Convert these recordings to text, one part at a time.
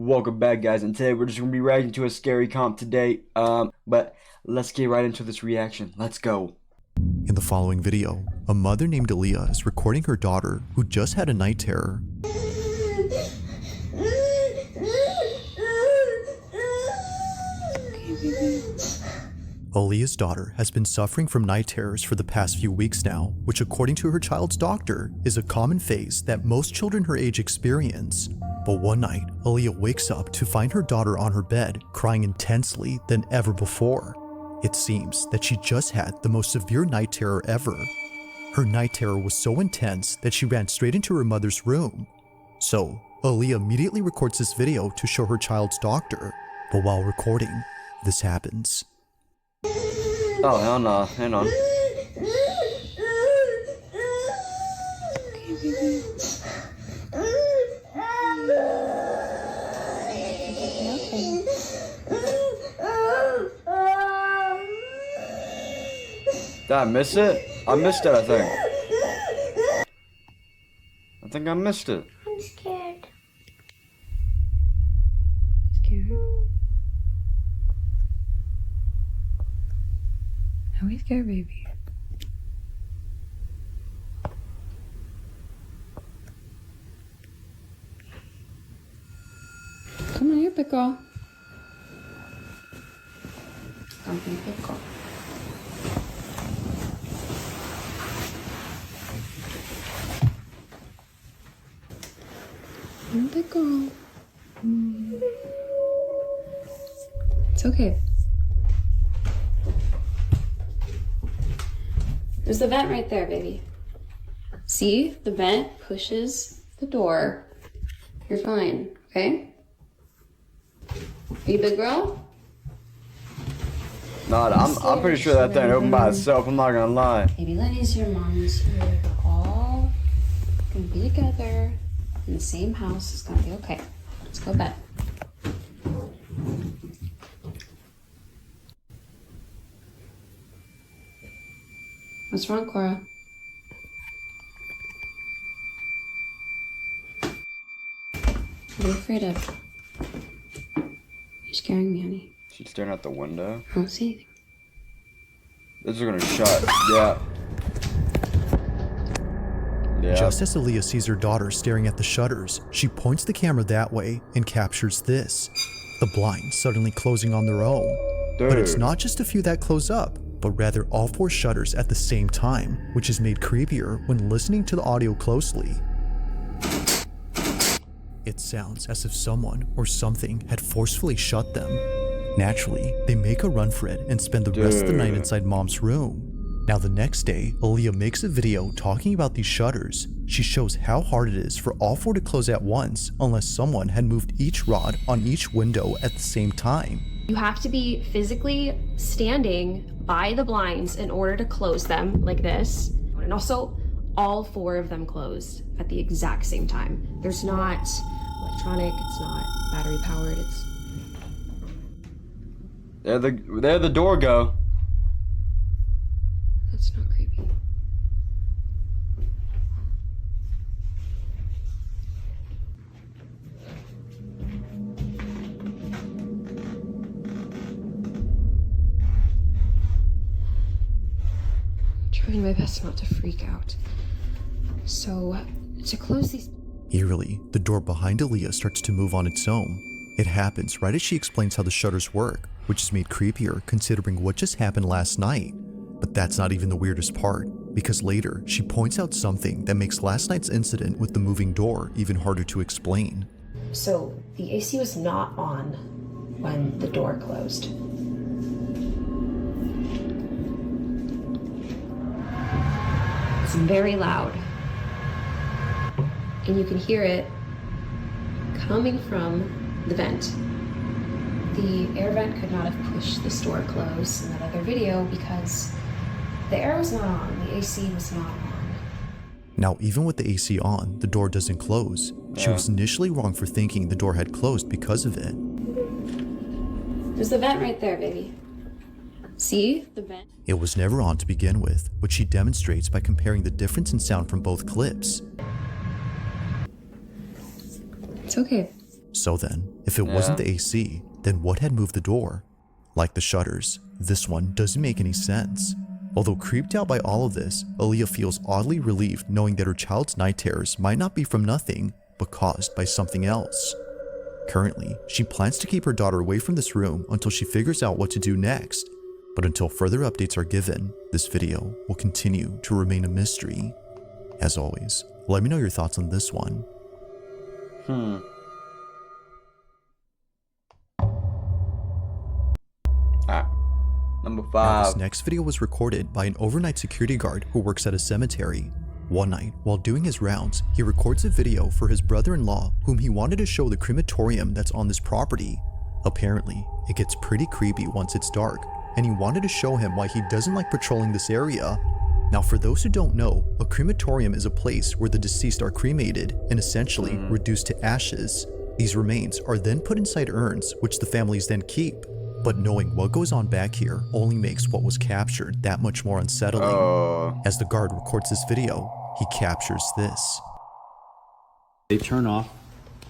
Welcome back, guys, and today we're just going to be reacting to a scary comp today, but let's get right into this reaction. Let's go. In the following video, a mother named Aaliyah is recording her daughter who just had a night terror. Aaliyah's daughter has been suffering from night terrors for the past few weeks now, which according to her child's doctor is a common phase that most children her age experience. But one night, Aaliyah wakes up to find her daughter on her bed crying intensely than ever before. It seems that she just had the most severe night terror ever. Her night terror was so intense that she ran straight into her mother's room. So, Aaliyah immediately records this video to show her child's doctor. But while recording, this happens. Oh, hell no. Hang on. Did I miss it? I missed it, I think. I think I missed it. I'm scared. Scared? Are we scared, baby? Come on, you're a big girl. Come be a big girl. You're a big girl. It's okay. There's the vent right there, baby. See? The vent pushes the door. You're fine, okay? Are you a big girl? Nah, I'm pretty sure that thing opened by itself, I'm not gonna lie. Baby Lenny's your mom's here. We're all gonna be together in the same house. It's gonna be okay. Let's go to bed. What's wrong, Cora? What are you afraid of? You're scaring me, honey. She's staring out the window. I don't see anything. This is gonna shut. Yeah. Yeah. Just as Aaliyah sees her daughter staring at the shutters, she points the camera that way and captures this. The blinds suddenly closing on their own. Dude. But it's not just a few that close up, but rather all four shutters at the same time, which is made creepier when listening to the audio closely. It sounds as if someone or something had forcefully shut them. Naturally, they make a run for it and spend the rest of the night inside mom's room. Now the next day, Aaliyah makes a video talking about these shutters. She shows how hard it is for all four to close at once unless someone had moved each rod on each window at the same time. You have to be physically standing by the blinds in order to close them like this. And also, all four of them closed at the exact same time. There's not electronic, it's not battery powered, it's... There the door go. That's not creepy. Trying my best not to freak out. So, to close these... Eerily, the door behind Aaliyah starts to move on its own. It happens right as she explains how the shutters work, which is made creepier considering what just happened last night. But that's not even the weirdest part, because later she points out something that makes last night's incident with the moving door even harder to explain. So, the AC was not on when the door closed. It's very loud. And you can hear it coming from the vent. The air vent could not have pushed this door closed in that other video because the air was not on, the AC was not on. Now, even with the AC on, the door doesn't close. She was initially wrong for thinking the door had closed because of it. There's the vent right there, baby. See? The vent. It was never on to begin with, which she demonstrates by comparing the difference in sound from both clips. It's okay. So then, If it wasn't the AC, then what had moved the door? Like the shutters, this one doesn't make any sense. Although creeped out by all of this, Aaliyah feels oddly relieved knowing that her child's night terrors might not be from nothing, but caused by something else. Currently, she plans to keep her daughter away from this room until she figures out what to do next. But until further updates are given, this video will continue to remain a mystery. As always, let me know your thoughts on this one. Number Now, 5. this next video was recorded by an overnight security guard who works at a cemetery. One night, while doing his rounds, he records a video for his brother-in-law whom he wanted to show the crematorium that's on this property. Apparently, it gets pretty creepy once it's dark, and he wanted to show him why he doesn't like patrolling this area. Now, for those who don't know, a crematorium is a place where the deceased are cremated and essentially reduced to ashes. These remains are then put inside urns, which the families then keep. But knowing what goes on back here only makes what was captured that much more unsettling. As the guard records this video, he captures this. They turn off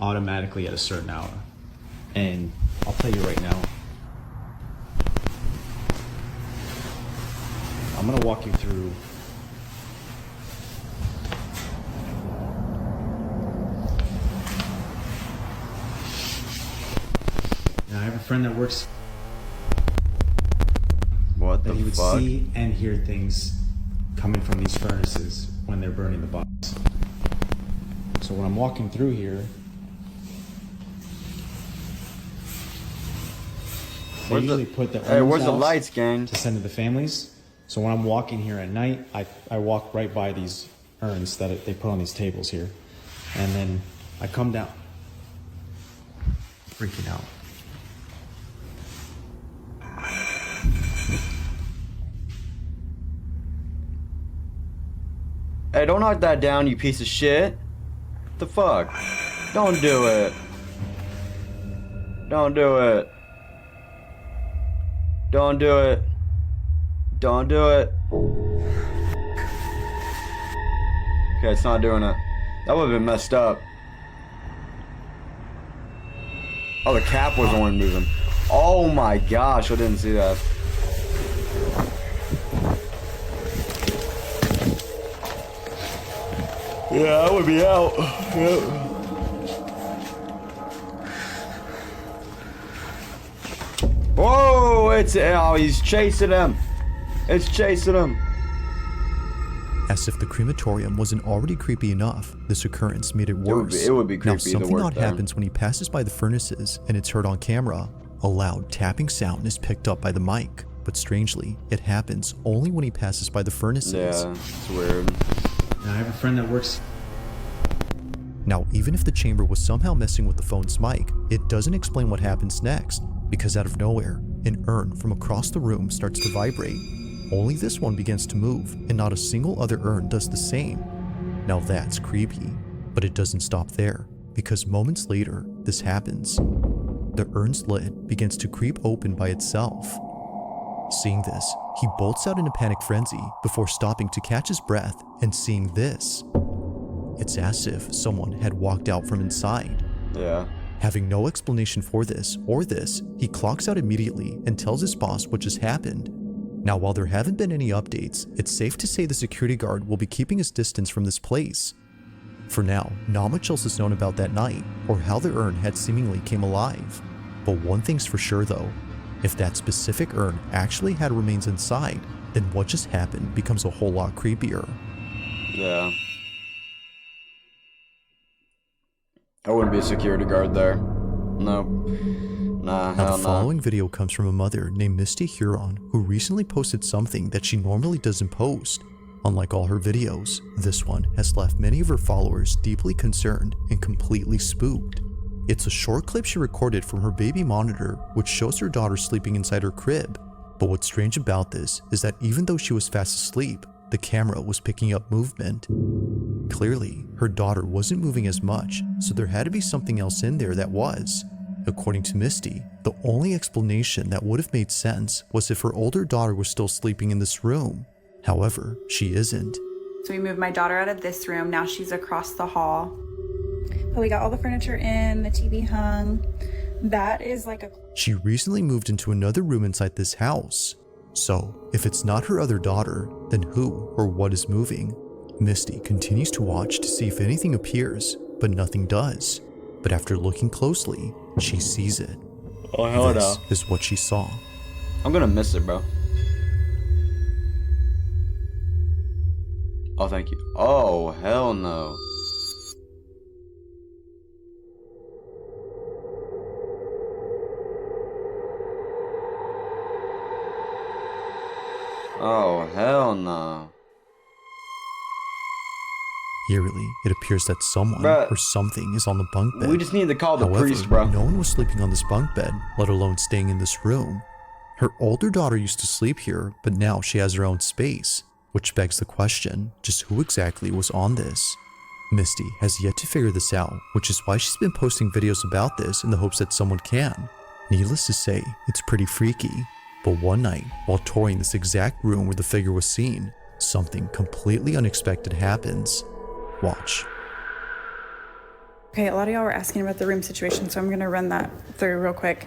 automatically at a certain hour. And I'll tell you right now, I'm gonna walk you through now. I have a friend that works What that the he would fuck? see and hear things coming from these furnaces when they're burning the bodies. So when I'm walking through here, they Where's usually the- put the Hey, urns where's the out lights, gang? to send to the families. So when I'm walking here at night, I walk right by these urns that they put on these tables here. And then I come down. Freaking out. Hey, don't knock that down, you piece of shit. The fuck? Don't do it. Don't do it. Don't do it. Don't do it. Okay, it's not doing it. That would have been messed up. Oh, the cap was the one moving. Oh my gosh, I didn't see that. Yeah, I would be out. Yep. Whoa, he's chasing him. It's chasing him. As if the crematorium wasn't already creepy enough, this occurrence made it worse. It would be creepy. Now, something odd happens when he passes by the furnaces and it's heard on camera. A loud tapping sound is picked up by the mic, but strangely, it happens only when he passes by the furnaces. Yeah, it's weird. Now I have a friend that works. Now, even if the chamber was somehow messing with the phone's mic, it doesn't explain what happens next, because out of nowhere, an urn from across the room starts to vibrate. Only this one begins to move, and not a single other urn does the same. Now that's creepy, but it doesn't stop there, because moments later, this happens. The urn's lid begins to creep open by itself. Seeing this, he bolts out in a panic frenzy before stopping to catch his breath and seeing this. It's as if someone had walked out from inside. Yeah. Having no explanation for this or this, he clocks out immediately and tells his boss what just happened. Now, while there haven't been any updates, it's safe to say the security guard will be keeping his distance from this place. For now, not much else is known about that night or how the urn had seemingly came alive. But one thing's for sure though, if that specific urn actually had remains inside, then what just happened becomes a whole lot creepier. Yeah. I wouldn't be a security guard there. No. Nah, Now, hell the no. following video comes from a mother named Misty Huron who recently posted something that she normally doesn't post. Unlike all her videos, this one has left many of her followers deeply concerned and completely spooked. It's a short clip she recorded from her baby monitor, which shows her daughter sleeping inside her crib. But what's strange about this is that even though she was fast asleep, the camera was picking up movement. Clearly, her daughter wasn't moving as much, so there had to be something else in there that was. According to Misty, the only explanation that would have made sense was if her older daughter was still sleeping in this room. However, she isn't. So we moved my daughter out of this room. Now she's across the hall. But we got all the furniture in, the TV hung. That is like a... She recently moved into another room inside this house. So, if it's not her other daughter, then who or what is moving? Misty continues to watch to see if anything appears, but nothing does. But after looking closely, she sees it. Oh, hell This no. is what she saw. I'm gonna miss it, bro. Oh, thank you. Oh, hell no. Oh, hell no. Eerily, it appears that someone Bruh. or something is on the bunk bed. We just need to call the However, priest, bro. no one was sleeping on this bunk bed, let alone staying in this room. Her older daughter used to sleep here, but now she has her own space, which begs the question, just who exactly was on this? Misty has yet to figure this out, which is why she's been posting videos about this in the hopes that someone can. Needless to say, it's pretty freaky. But one night, while touring this exact room where the figure was seen, something completely unexpected happens. Watch. Okay, a lot of y'all were asking about the room situation, so I'm gonna run that through real quick.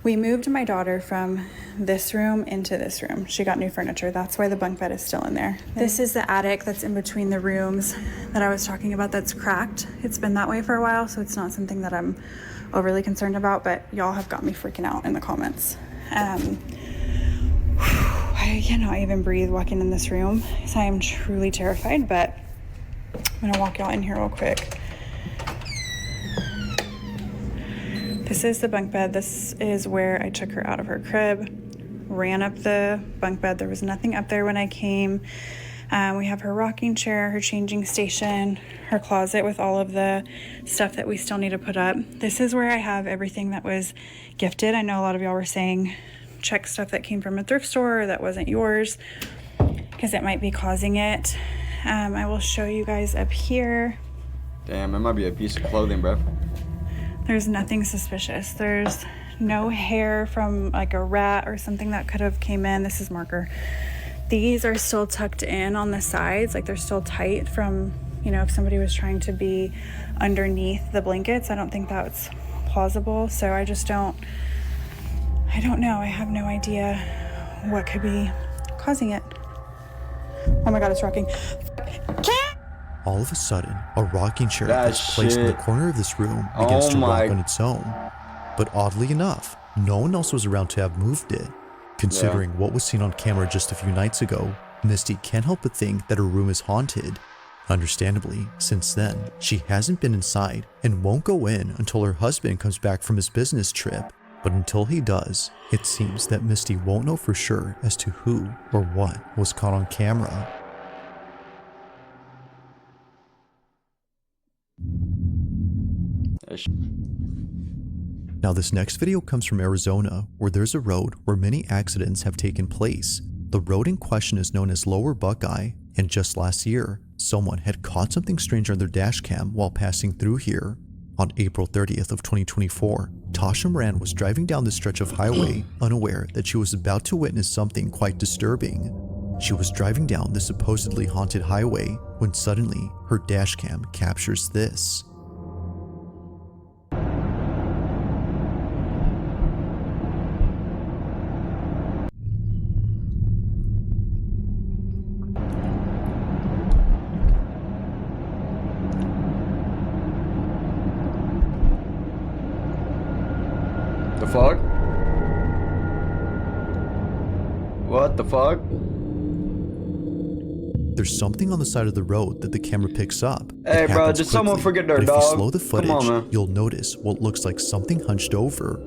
We moved my daughter from this room into this room. She got new furniture. That's why the bunk bed is still in there. This is the attic that's in between the rooms that I was talking about that's cracked. It's been that way for a while, so it's not something that I'm overly concerned about, but y'all have got me freaking out in the comments. I cannot even breathe walking in this room, so I am truly terrified, but I'm gonna walk y'all in here real quick. This is the bunk bed. This is where I took her out of her crib, ran up the bunk bed. There was nothing up there when I came. We have her rocking chair, her changing station, her closet with all of the stuff that we still need to put up. This is where I have everything that was gifted. I know a lot of y'all were saying check stuff that came from a thrift store or that wasn't yours because it might be causing it. I will show you guys up here. Damn, it might be a piece of clothing, bro. There's nothing suspicious. There's no hair from like a rat or something that could have came in. This is marker. These are still tucked in on the sides, like they're still tight from, you know, if somebody was trying to be underneath the blankets. I don't think that's plausible. So I don't know. I have no idea what could be causing it. Oh my God, it's rocking. All of a sudden, a rocking chair That that's placed in the shit. corner of this room begins Oh to my- rock on its own. But oddly enough, no one else was around to have moved it. Considering what was seen on camera just a few nights ago, Misty can't help but think that her room is haunted. Understandably, since then, she hasn't been inside and won't go in until her husband comes back from his business trip. But until he does, it seems that Misty won't know for sure as to who or what was caught on camera. Now this next video comes from Arizona, where there's a road where many accidents have taken place. The road in question is known as Lower Buckeye, and just last year, someone had caught something strange on their dash cam while passing through here. On April 30th of 2024, Tasha Moran was driving down the stretch of highway, unaware that she was about to witness something quite disturbing. She was driving down the supposedly haunted highway when suddenly her dash cam captures this. The fuck? What the fuck? There's something on the side of the road that the camera picks up. Hey, It bro, happens did someone quickly, forget their but dog? if you slow the Come footage, on, man. you'll notice what looks like something hunched over.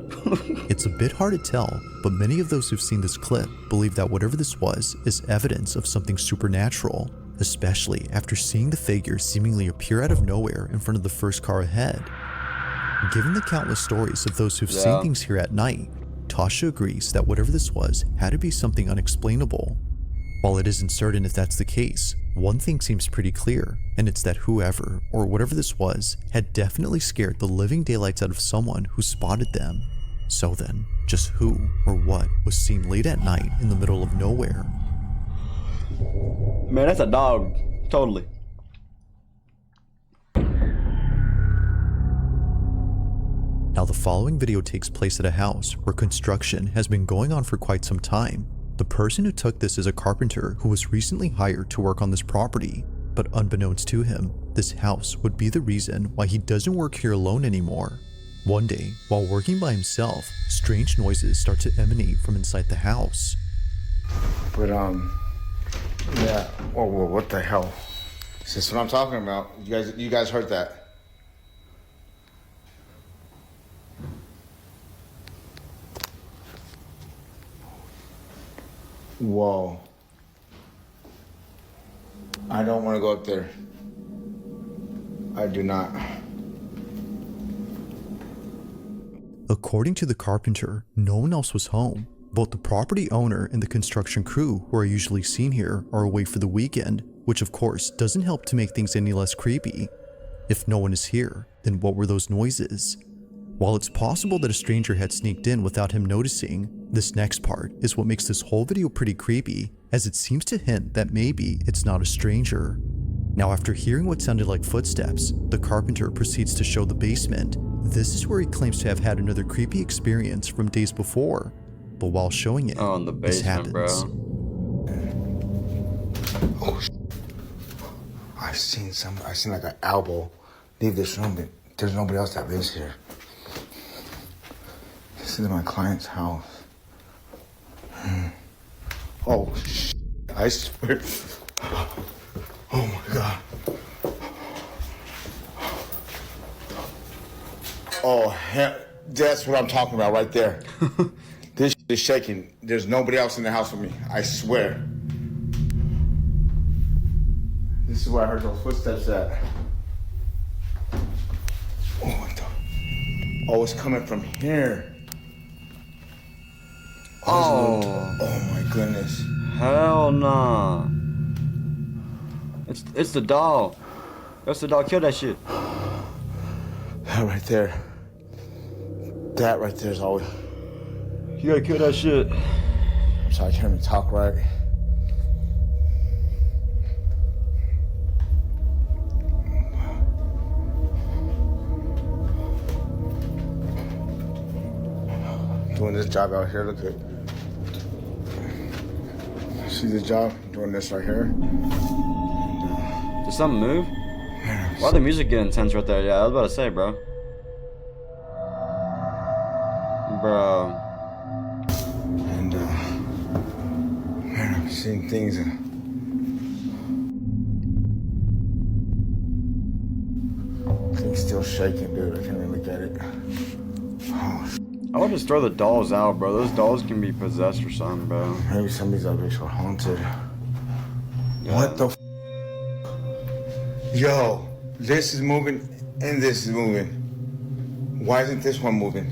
It's a bit hard to tell, but many of those who've seen this clip believe that whatever this was is evidence of something supernatural, especially after seeing the figure seemingly appear out of nowhere in front of the first car ahead. Given the countless stories of those who've seen things here at night, Tasha agrees that whatever this was had to be something unexplainable. While it isn't certain if that's the case, one thing seems pretty clear, and it's that whoever, or whatever this was, had definitely scared the living daylights out of someone who spotted them. So then, just who or what was seen late at night in the middle of nowhere? Man, that's a dog. Totally. Now the following video takes place at a house where construction has been going on for quite some time. The person who took this is a carpenter who was recently hired to work on this property, but unbeknownst to him, this house would be the reason why he doesn't work here alone anymore. One day, while working by himself, strange noises start to emanate from inside the house. But yeah. Whoa, what the hell? This is what I'm talking about. You guys heard that? Whoa. I don't want to go up there. I do not. According to the carpenter, no one else was home. Both the property owner and the construction crew who are usually seen here are away for the weekend, which of course doesn't help to make things any less creepy. If no one is here, then what were those noises? While it's possible that a stranger had sneaked in without him noticing, this next part is what makes this whole video pretty creepy, as it seems to hint that maybe it's not a stranger. Now, after hearing what sounded like footsteps, the carpenter proceeds to show the basement. This is where he claims to have had another creepy experience from days before, but while showing it, Oh, in the this basement, happens. bro. Oh, I seen like an elbow leave this room, but there's nobody else that lives here. This is my client's house. Oh, I swear. Oh my God. Oh, that's what I'm talking about right there. This is shaking. There's nobody else in the house with me. I swear. This is where I heard those footsteps at. Oh, what the? Oh, it's coming from here. Oh. Oh my goodness. Hell nah. It's the doll. That's the doll. Kill that shit. That right there. That right there is always. You gotta kill that shit. I'm sorry, I can't even talk right. Doing this job out here, look at. See this job? Doing this right here. Did something move? Why the music get intense right there? Yeah, I was about to say, bro. Bro. And man, I'm seeing things. Things still shaking, dude. I can't even look at it. Oh, I would just throw the dolls out, bro. Those dolls can be possessed or something, bro. maybe some of these objects are haunted. Yeah. What the? Yo, this is moving and this is moving. Why isn't this one moving?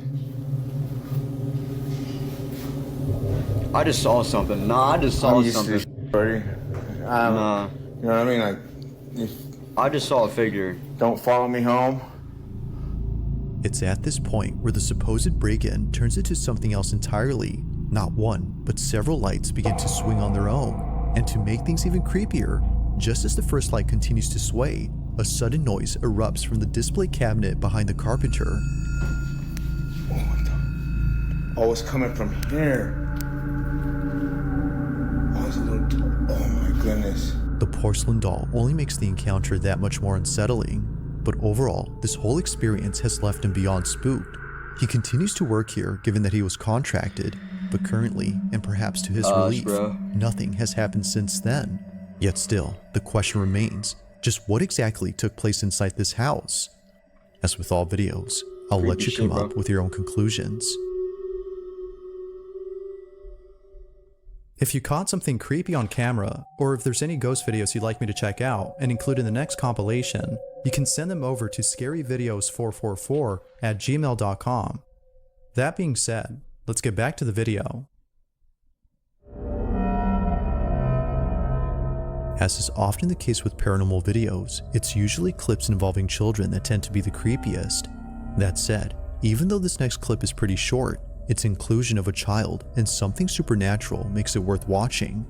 I just saw something. Nah, I just saw I'm used to this something. already. Nah. You know what I mean? Like, if I just saw a figure. don't follow me home. It's at this point where the supposed break-in turns into something else entirely. Not one, but several lights begin to swing on their own. And to make things even creepier, just as the first light continues to sway, a sudden noise erupts from the display cabinet behind the carpenter. Oh, what the? Oh, it's coming from here. Oh, it's a little. Oh my goodness. The porcelain doll only makes the encounter that much more unsettling, but overall, this whole experience has left him beyond spooked. He continues to work here given that he was contracted, but currently, and perhaps to his relief, bro. nothing has happened since then. Yet still, the question remains, just what exactly took place inside this house? As with all videos, I'll let you Creepy come shit, up bro. with your own conclusions. If you caught something creepy on camera, or if there's any ghost videos you'd like me to check out and include in the next compilation, you can send them over to scaryvideos444@gmail.com. That being said, let's get back to the video. As is often the case with paranormal videos, it's usually clips involving children that tend to be the creepiest. That said, even though this next clip is pretty short, its inclusion of a child and something supernatural makes it worth watching.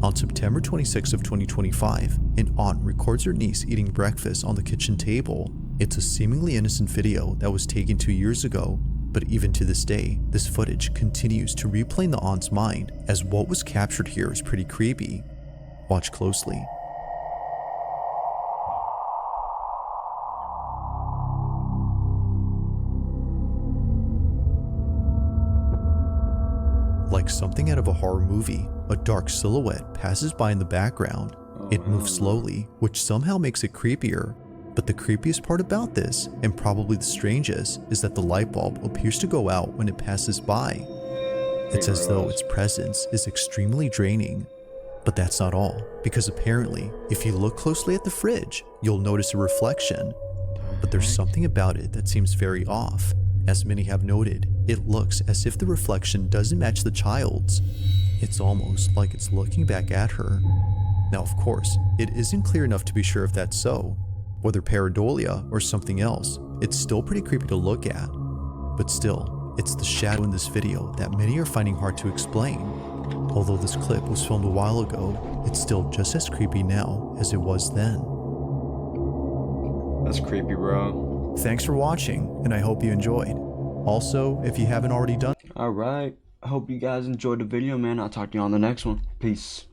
On September 26 of 2025, an aunt records her niece eating breakfast on the kitchen table. It's a seemingly innocent video that was taken 2 years ago, but even to this day, this footage continues to replay in the aunt's mind, as what was captured here is pretty creepy. Watch closely. Like something out of a horror movie, a dark silhouette passes by in the background. It moves slowly, which somehow makes it creepier. But the creepiest part about this, and probably the strangest, is that the light bulb appears to go out when it passes by. It's as though its presence is extremely draining. But that's not all, because apparently, if you look closely at the fridge, you'll notice a reflection. But there's something about it that seems very off. As many have noted, it looks as if the reflection doesn't match the child's. It's almost like it's looking back at her. Now, of course, it isn't clear enough to be sure if that's so. Whether pareidolia or something else, it's still pretty creepy to look at. But still, it's the shadow in this video that many are finding hard to explain. Although this clip was filmed a while ago, it's still just as creepy now as it was then. That's creepy, bro. Thanks for watching, and I hope you enjoyed. Also, if you haven't already done, Alright. I hope you guys enjoyed the video, man. I'll talk to you on the next one. Peace.